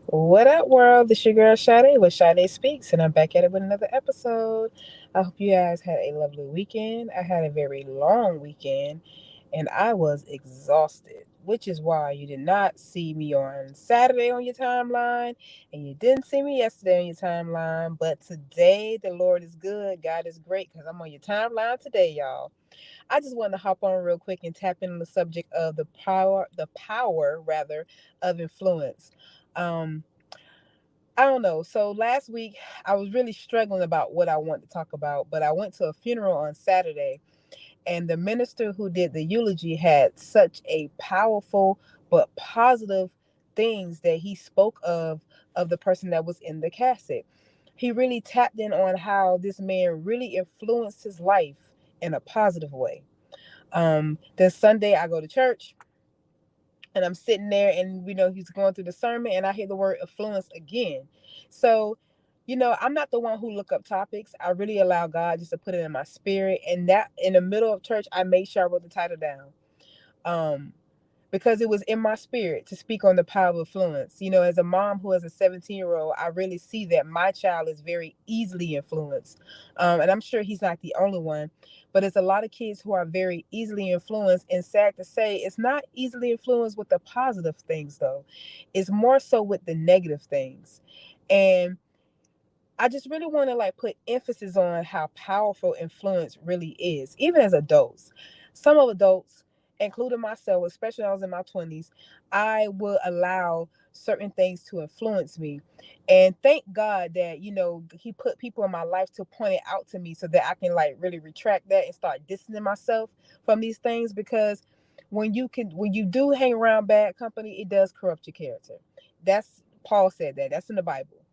What up, world? This your girl Sade with Sade Speaks, and I'm back at it with another episode. I hope you guys had a lovely weekend. I had a very long weekend, and I was exhausted, which is why you did not see me on Saturday on your timeline, and you didn't see me yesterday on your timeline. But today, the Lord is good. God is great because I'm on your timeline today, y'all. I just wanted to hop on real quick and tap in on the subject of the power rather of influence. Um, I don't know. So last week I was really struggling about what I want to talk about, but I went to a funeral on Saturday, and the minister who did the eulogy had such a powerful but positive things that he spoke of the person that was in the casket. He really tapped in on how this man really influenced his life in a positive way. Then Sunday I go to church, and I'm sitting there, and he's going through the sermon, and I hear the word influence again. So, I'm not the one who look up topics. I really allow God just to put it in my spirit. And that in the middle of church, I made sure I wrote the title down. Um, because it was in my spirit to speak on the power of influence. As a mom who has a 17-year-old, I really see that my child is very easily influenced. And I'm sure he's not the only one, but it's a lot of kids who are very easily influenced. And sad to say, it's not easily influenced with the positive things, though. It's more so with the negative things. And I just really want to put emphasis on how powerful influence really is, even as adults. Some of adults, including myself, especially when I was in my 20s, I would allow certain things to influence me. And thank God that, he put people in my life to point it out to me so that I can really retract that and start distancing myself from these things, because when you do hang around bad company, it does corrupt your character. That's Paul said that. That's in the Bible.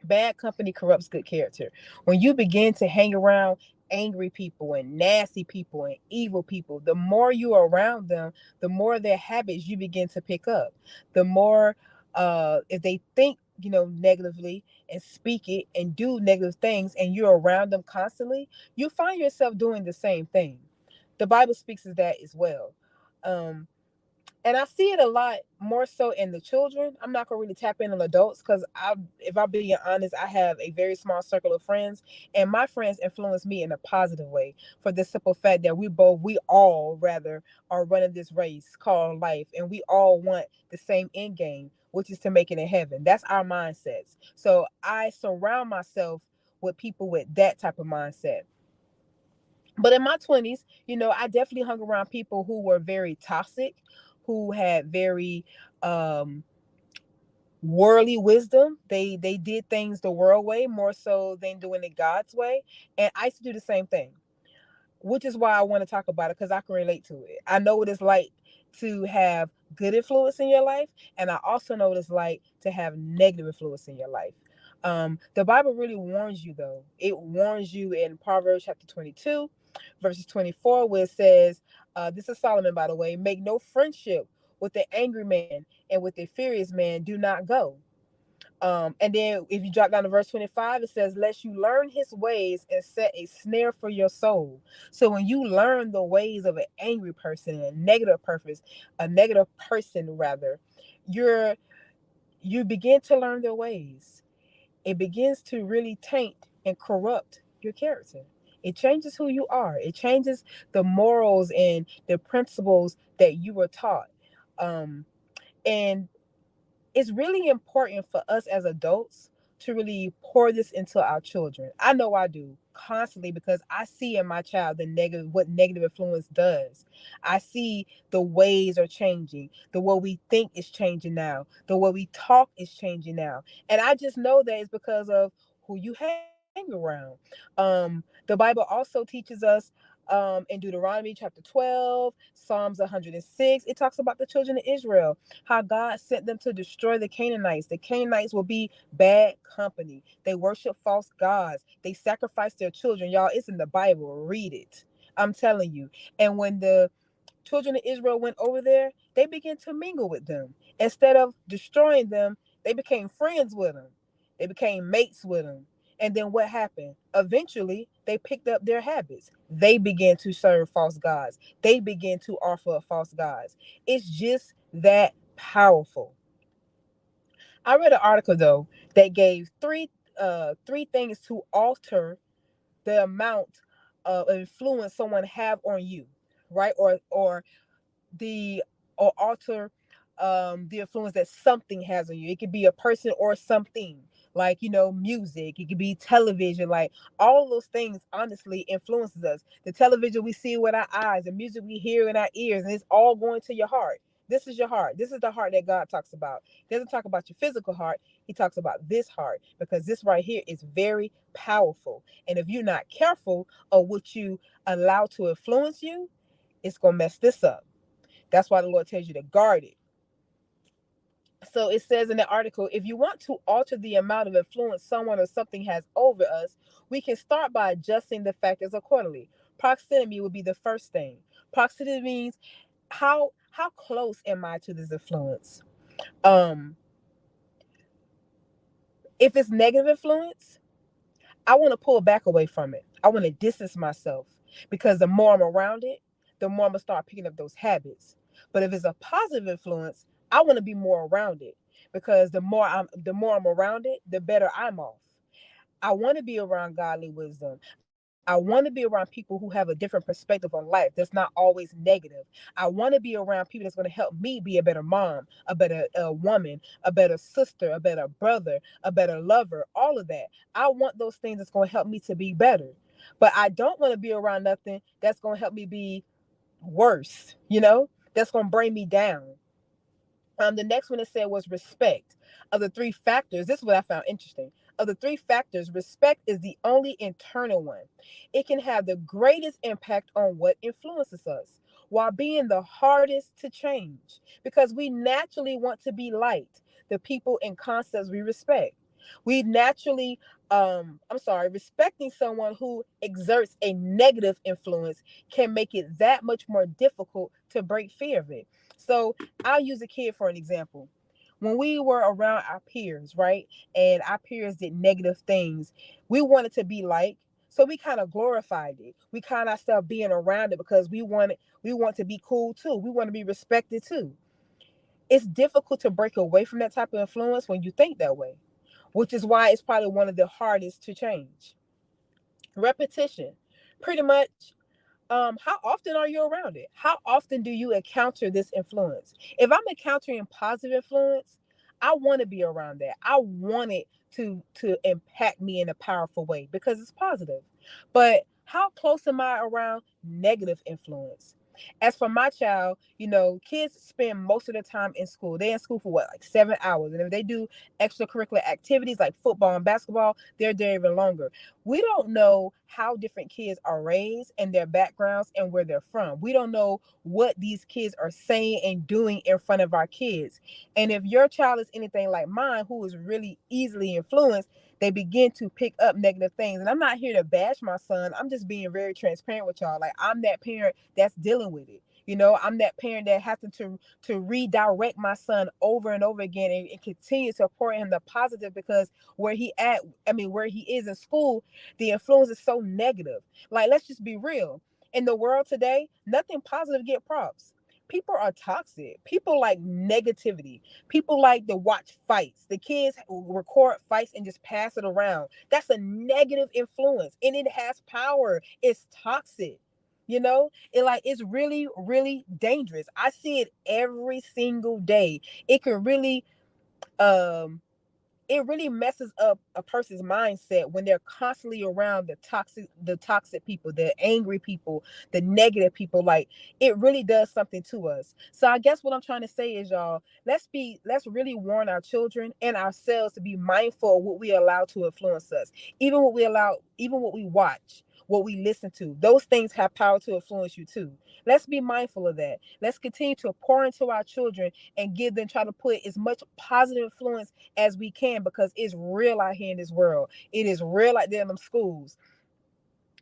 Bad company corrupts good character. When you begin to hang around angry people and nasty people and evil people, the more you are around them, the more their habits you begin to pick up. The more if they think, negatively and speak it and do negative things, and you're around them constantly, you find yourself doing the same thing. The Bible speaks of that as well. Um, and I see it a lot more so in the children. I'm not gonna really tap in on adults because if I'm being honest, I have a very small circle of friends, and my friends influence me in a positive way for the simple fact that we all rather are running this race called life, and we all want the same end game, which is to make it in heaven. That's our mindsets. So I surround myself with people with that type of mindset. But in my 20s, I definitely hung around people who were very toxic, who had very um worldly wisdom. They did things the world way more so than doing it God's way. And I used to do the same thing, which is why I want to talk about it, because I can relate to it. I know what it's like to have good influence in your life, and I also know what it's like to have negative influence in your life. The Bible really warns you, though. It warns you in Proverbs chapter 22, verses 24, where it says, this is Solomon, by the way, make no friendship with the angry man, and with the furious man do not go. And then if you drop down to verse 25, it says, lest you learn his ways and set a snare for your soul. So when you learn the ways of an angry person, a negative person rather, you're you begin to learn their ways. It begins to really taint and corrupt your character. It changes who you are. It changes the morals and the principles that you were taught. And it's really important for us as adults to really pour this into our children. I know I do constantly, because I see in my child the negative what negative influence does. I see the ways are changing. The way we think is changing now. The way we talk is changing now. And I just know that it's because of who you hang around. The Bible also teaches us in Deuteronomy chapter 12, Psalms 106, it talks about the children of Israel, how God sent them to destroy the Canaanites. The Canaanites will be bad company. They worship false gods. They sacrifice their children. Y'all, it's in the Bible. Read it. I'm telling you. And when the children of Israel went over there, they began to mingle with them. Instead of destroying them, they became friends with them. They became mates with them. And then what happened? Eventually, they picked up their habits. They began to serve false gods. They began to offer false gods. It's just that powerful. I read an article though that gave three things to alter the amount of influence someone have on you, right? The or alter the influence that something has on you. It could be a person or something, like, music. It could be television. Like, all of those things honestly influences us. The television we see with our eyes, the music we hear in our ears, and it's all going to your heart. This is your heart. This is the heart that God talks about. He doesn't talk about your physical heart. He talks about this heart, because this right here is very powerful. And if you're not careful of what you allow to influence you, it's gonna mess this up. That's why the Lord tells you to guard it. So it says in the article, if you want to alter the amount of influence someone or something has over us, we can start by adjusting the factors accordingly. Proximity would be the first thing. Proximity means how close am I to this influence? Um, if it's negative influence, I want to pull back away from it. I want to distance myself, because the more I'm around it, the more I'm gonna start picking up those habits. But if it's a positive influence, I want to be more around it, because the more I'm around it, the better I'm off. I want to be around godly wisdom. I want to be around people who have a different perspective on life that's not always negative. I want to be around people that's going to help me be a better mom, a better woman, a better sister, a better brother, a better lover, all of that. I want those things that's going to help me to be better. But I don't want to be around nothing that's going to help me be worse, that's going to bring me down. The next one it said was respect. Of the three factors, this is what I found interesting. Of the three factors, respect is the only internal one. It can have the greatest impact on what influences us, while being the hardest to change, because we naturally want to be liked, the people and concepts we respect. We naturally, respecting someone who exerts a negative influence can make it that much more difficult to break free of it. So I'll use a kid for an example. When we were around our peers, right, and our peers did negative things, we wanted to be like, so we kind of glorified it. We kind of started being around it because we want to be cool too. We want to be respected too. It's difficult to break away from that type of influence when you think that way, which is why it's probably one of the hardest to change. Repetition. Pretty much, how often are you around it? How often do you encounter this influence? If I'm encountering positive influence, I want to be around that. I want it to impact me in a powerful way because it's positive. But how close am I around negative influence? As for my child, kids spend most of their time in school. They're in school for what, like 7 hours. And if they do extracurricular activities like football and basketball, they're there even longer. We don't know how different kids are raised and their backgrounds and where they're from. We don't know what these kids are saying and doing in front of our kids. And if your child is anything like mine, who is really easily influenced, they begin to pick up negative things. And I'm not here to bash my son. I'm just being very transparent with y'all. Like, I'm that parent that's dealing with it. I'm that parent that has to redirect my son over and over again, and continue to pour him the positive, because where he is in school, the influence is so negative. Like, let's just be real. In the world today, nothing positive get props. People are toxic. People like negativity. People like to watch fights. The kids record fights and just pass it around. That's a negative influence, and it has power. It's toxic. It's really, really dangerous. I see it every single day. It can really um it really messes up a person's mindset when they're constantly around the toxic people, the angry people, the negative people. Like, it really does something to us. So I guess what I'm trying to say is, y'all, let's really warn our children and ourselves to be mindful of what we allow to influence us. Even what we watch, what we listen to, those things have power to influence you too. Let's be mindful of that. Let's continue to pour into our children and try to put as much positive influence as we can, because it's real out here in this world. It is real out there in them schools.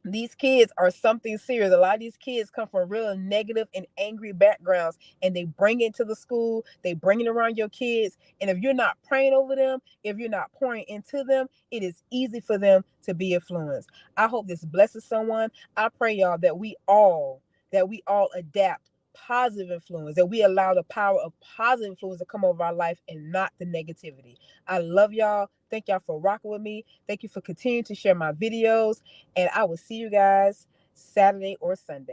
These kids are something serious. A lot of these kids come from real negative and angry backgrounds, and they bring it to the school. They bring it around your kids. And if you're not praying over them, if you're not pouring into them, it is easy for them to be influenced. I hope this blesses someone. I pray, y'all, that we all adapt positive influence, that we allow the power of positive influence to come over our life and not the negativity. I love y'all. Thank y'all for rocking with me. Thank you for continuing to share my videos. And I will see you guys Saturday or Sunday.